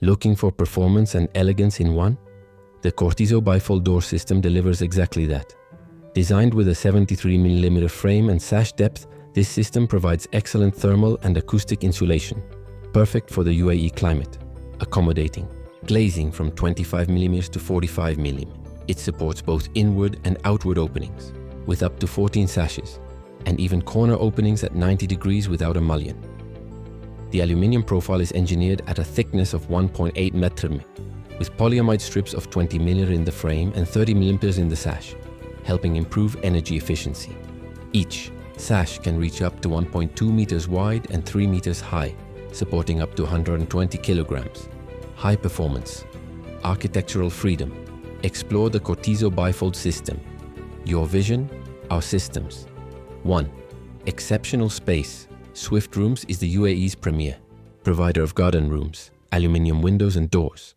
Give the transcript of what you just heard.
Looking for performance and elegance in one? The Cortizo Bifold door system delivers exactly that. Designed with a 73mm frame and sash depth, this system provides excellent thermal and acoustic insulation, perfect for the UAE climate, accommodating glazing from 25mm to 45mm. It supports both inward and outward openings, with up to 14 sashes, and even corner openings at 90 degrees without a mullion. The aluminium profile is engineered at a thickness of 1.8 metres, with polyamide strips of 20mm in the frame and 30mm in the sash, helping improve energy efficiency. Each sash can reach up to 1.2 meters wide and 3 meters high, supporting up to 120 kilograms. High performance, architectural freedom. Explore the Cortizo Bifold system. Your vision, our systems. 1. Exceptional space. Swiftrooms is the UAE's premier provider of garden rooms, aluminium windows and doors,